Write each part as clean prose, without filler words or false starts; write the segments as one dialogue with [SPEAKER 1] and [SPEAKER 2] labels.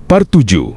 [SPEAKER 1] Part 7.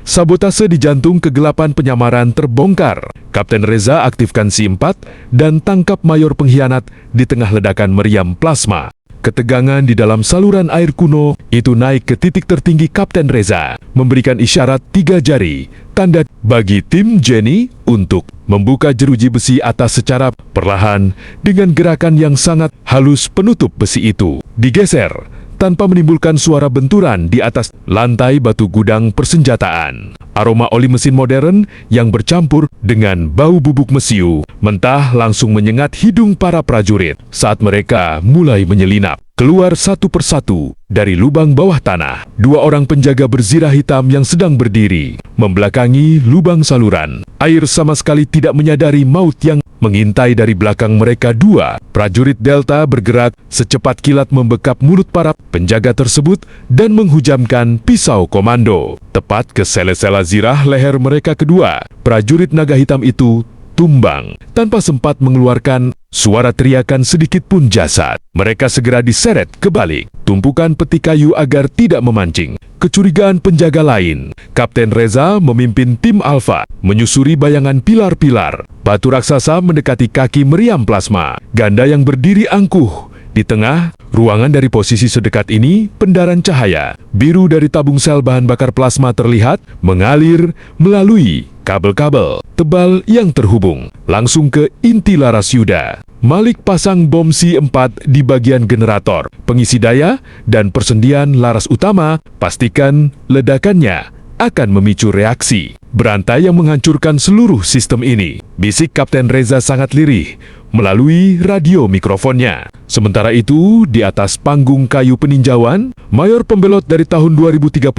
[SPEAKER 1] Sabotase di jantung kegelapan penyamaran terbongkar. Kapten Reza aktifkan Si-4 dan tangkap mayor pengkhianat di tengah ledakan meriam plasma. Ketegangan di dalam saluran air kuno itu naik ke titik tertinggi. Kapten Reza memberikan isyarat 3 jari, tanda bagi tim Jenny untuk membuka jeruji besi atas secara perlahan. Dengan gerakan yang sangat halus, penutup besi itu digeser tanpa menimbulkan suara benturan di atas lantai batu gudang persenjataan. Aroma oli mesin modern yang bercampur dengan bau bubuk mesiu mentah langsung menyengat hidung para prajurit saat mereka mulai menyelinap keluar satu persatu dari lubang bawah tanah. 2 orang penjaga berzirah hitam yang sedang berdiri membelakangi lubang saluran air sama sekali tidak menyadari maut yang mengintai dari belakang mereka. 2 prajurit Delta bergerak secepat kilat membekap mulut para penjaga tersebut dan menghujamkan pisau komando tepat ke sela-sela zirah leher mereka. Kedua prajurit naga hitam itu tumbang tanpa sempat mengeluarkan suara teriakan sedikit pun. Jasad mereka segera diseret ke balik tumpukan peti kayu agar tidak memancing kecurigaan penjaga lain. Kapten Reza memimpin tim Alpha menyusuri bayangan pilar-pilar batu raksasa mendekati kaki meriam plasma ganda yang berdiri angkuh di tengah ruangan. Dari posisi sedekat ini, pendaran cahaya biru dari tabung sel bahan bakar plasma terlihat mengalir melalui kabel-kabel tebal yang terhubung langsung ke inti laras Yuda. Malik pasang bom Si-4 di bagian generator, pengisi daya, dan persendian laras utama. Pastikan ledakannya akan memicu reaksi berantai yang menghancurkan seluruh sistem ini. Bisik Kapten Reza sangat lirih melalui radio mikrofonnya. Sementara itu, di atas panggung kayu peninjauan, mayor pembelot dari tahun 2035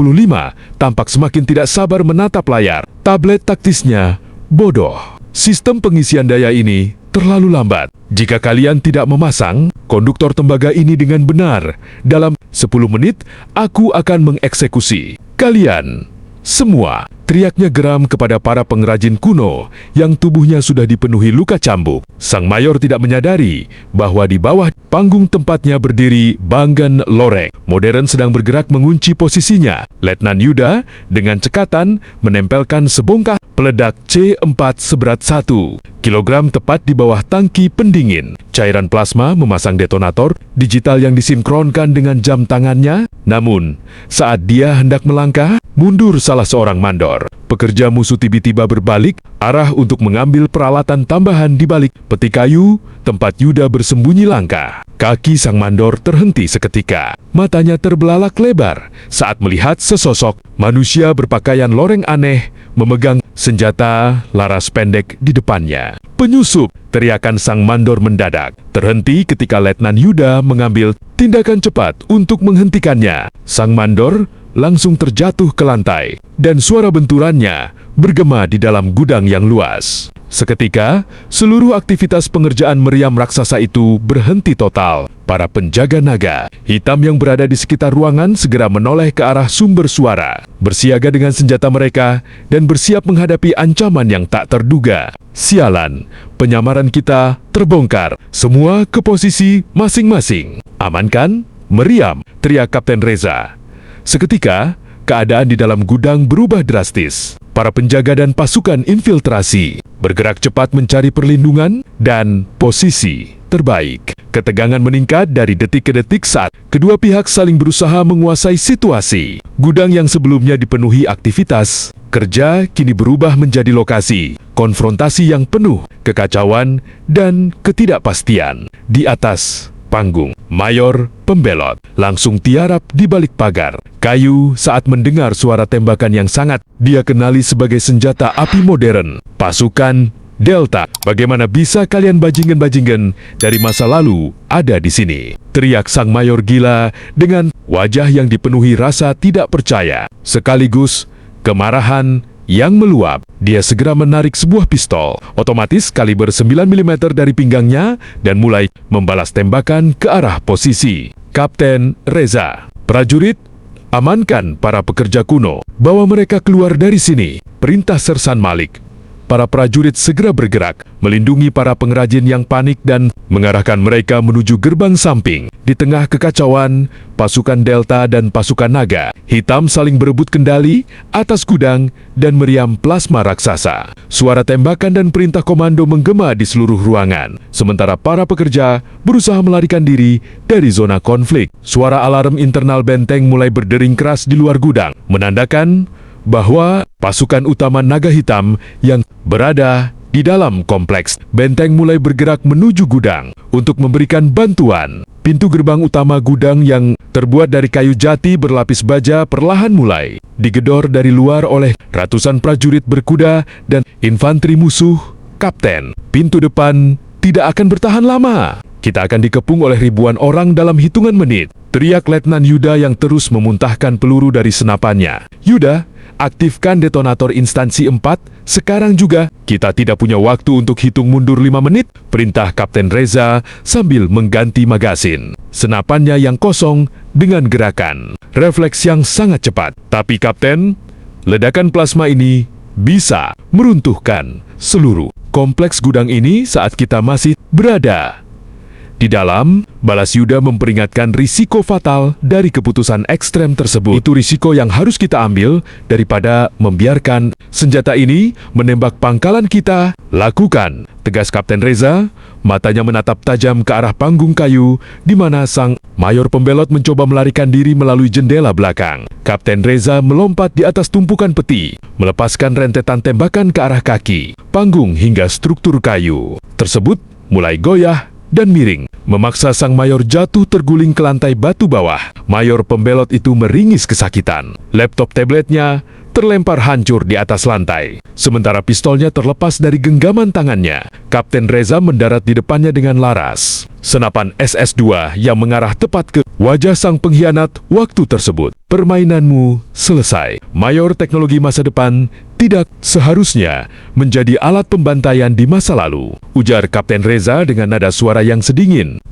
[SPEAKER 1] tampak semakin tidak sabar menatap layar tablet taktisnya. Bodoh, sistem pengisian daya ini terlalu lambat. Jika kalian tidak memasang konduktor tembaga ini dengan benar, dalam 10 menit aku akan mengeksekusi kalian semua, teriaknya geram kepada para pengrajin kuno yang tubuhnya sudah dipenuhi luka cambuk. Sang mayor tidak menyadari bahwa di bawah panggung tempatnya berdiri Bangan Lorek modern sedang bergerak mengunci posisinya. Letnan Yuda dengan cekatan menempelkan sebongkah peledak C4 seberat 1 kilogram tepat di bawah tangki pendingin. Cairan plasma memasang detonator digital yang disinkronkan dengan jam tangannya. Namun, saat dia hendak melangkah, mundur salah seorang mandor. Pekerja musuh tiba-tiba berbalik arah untuk mengambil peralatan tambahan di balik peti kayu tempat Yuda bersembunyi langka. Kaki sang mandor terhenti seketika. Matanya terbelalak lebar saat melihat sesosok manusia berpakaian loreng aneh memegang senjata laras pendek di depannya. Penyusup, teriakan sang mandor mendadak terhenti ketika Letnan Yuda mengambil tindakan cepat untuk menghentikannya. Sang mandor langsung terjatuh ke lantai dan suara benturannya bergema di dalam gudang yang luas. Seketika, seluruh aktivitas pengerjaan meriam raksasa itu berhenti total. Para penjaga naga hitam yang berada di sekitar ruangan segera menoleh ke arah sumber suara, bersiaga dengan senjata mereka dan bersiap menghadapi ancaman yang tak terduga. Sialan, penyamaran kita terbongkar. Semua ke posisi masing-masing. Amankan meriam, teriak Kapten Reza. Seketika, keadaan di dalam gudang berubah drastis. Para penjaga dan pasukan infiltrasi bergerak cepat mencari perlindungan dan posisi terbaik. Ketegangan meningkat dari detik ke detik saat kedua pihak saling berusaha menguasai situasi. Gudang yang sebelumnya dipenuhi aktivitas kerja kini berubah menjadi lokasi konfrontasi yang penuh kekacauan dan ketidakpastian. Di atas panggung, mayor pembelot langsung tiarap di balik pagar kayu saat mendengar suara tembakan yang sangat dia kenali sebagai senjata api modern. Pasukan Delta, bagaimana bisa kalian bajingan-bajingan dari masa lalu ada di sini? Teriak sang mayor gila dengan wajah yang dipenuhi rasa tidak percaya, sekaligus kemarahan yang meluap. Dia segera menarik sebuah pistol otomatis kaliber 9 mm dari pinggangnya dan mulai membalas tembakan ke arah posisi Kapten Reza. Prajurit, amankan para pekerja kuno, bawa mereka keluar dari sini, perintah Sersan Malik. para prajurit segera bergerak, melindungi para pengrajin yang panik dan mengarahkan mereka menuju gerbang samping. Di tengah kekacauan, pasukan Delta dan pasukan Naga Hitam saling berebut kendali atas gudang dan meriam plasma raksasa. Suara tembakan dan perintah komando menggema di seluruh ruangan, sementara para pekerja berusaha melarikan diri dari zona konflik. Suara alarm internal benteng mulai berdering keras di luar gudang, menandakan bahwa pasukan utama Naga Hitam yang berada di dalam kompleks benteng mulai bergerak menuju gudang untuk memberikan bantuan. Pintu gerbang utama gudang yang terbuat dari kayu jati berlapis baja perlahan mulai digedor dari luar oleh ratusan prajurit berkuda dan infanteri musuh. Kapten, pintu depan tidak akan bertahan lama. Kita akan dikepung oleh ribuan orang dalam hitungan menit, teriak Letnan Yuda yang terus memuntahkan peluru dari senapannya. Yuda, aktifkan detonator instansi 4 sekarang juga. Kita tidak punya waktu untuk hitung mundur 5 menit, perintah Kapten Reza sambil mengganti magasin. Senapannya yang kosong dengan gerakan refleks yang sangat cepat. Tapi Kapten, ledakan plasma ini bisa meruntuhkan seluruh kompleks gudang ini saat kita masih berada di dalam. Balas Yuda memperingatkan risiko fatal dari keputusan ekstrem tersebut. Itu risiko yang harus kita ambil daripada membiarkan senjata ini menembak pangkalan kita. Lakukan, tegas Kapten Reza, matanya menatap tajam ke arah panggung kayu di mana sang mayor pembelot mencoba melarikan diri melalui jendela belakang. Kapten Reza melompat di atas tumpukan peti, melepaskan rentetan tembakan ke arah kaki, panggung hingga struktur kayu tersebut mulai goyah dan miring, memaksa sang mayor jatuh terguling ke lantai batu bawah. Mayor pembelot itu meringis kesakitan. Laptop tabletnya terlempar hancur di atas lantai, sementara pistolnya terlepas dari genggaman tangannya. Kapten Reza mendarat di depannya dengan laras. Senapan SS-2 yang mengarah tepat ke wajah sang pengkhianat waktu tersebut. Permainanmu selesai. Mayor teknologi masa depan tidak seharusnya menjadi alat pembantaian di masa lalu, ujar Kapten Reza dengan nada suara yang sedingin.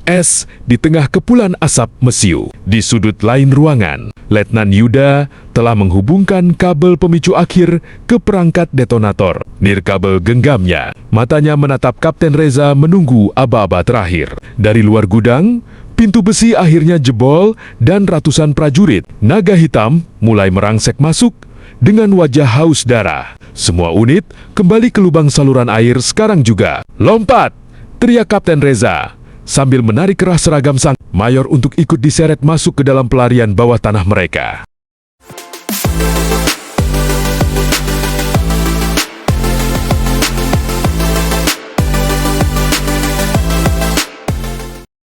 [SPEAKER 1] Di tengah kepulan asap mesiu, di sudut lain ruangan, Letnan Yuda telah menghubungkan kabel pemicu akhir ke perangkat detonator. Nirkabel genggamnya, matanya menatap Kapten Reza menunggu aba-aba terakhir. Dari luar gudang, pintu besi akhirnya jebol dan ratusan prajurit Naga Hitam mulai merangsek masuk dengan wajah haus darah. Semua unit kembali ke lubang saluran air sekarang juga. Lompat! Teriak Kapten Reza sambil menarik kerah seragam sang mayor untuk ikut diseret masuk ke dalam pelarian bawah tanah mereka.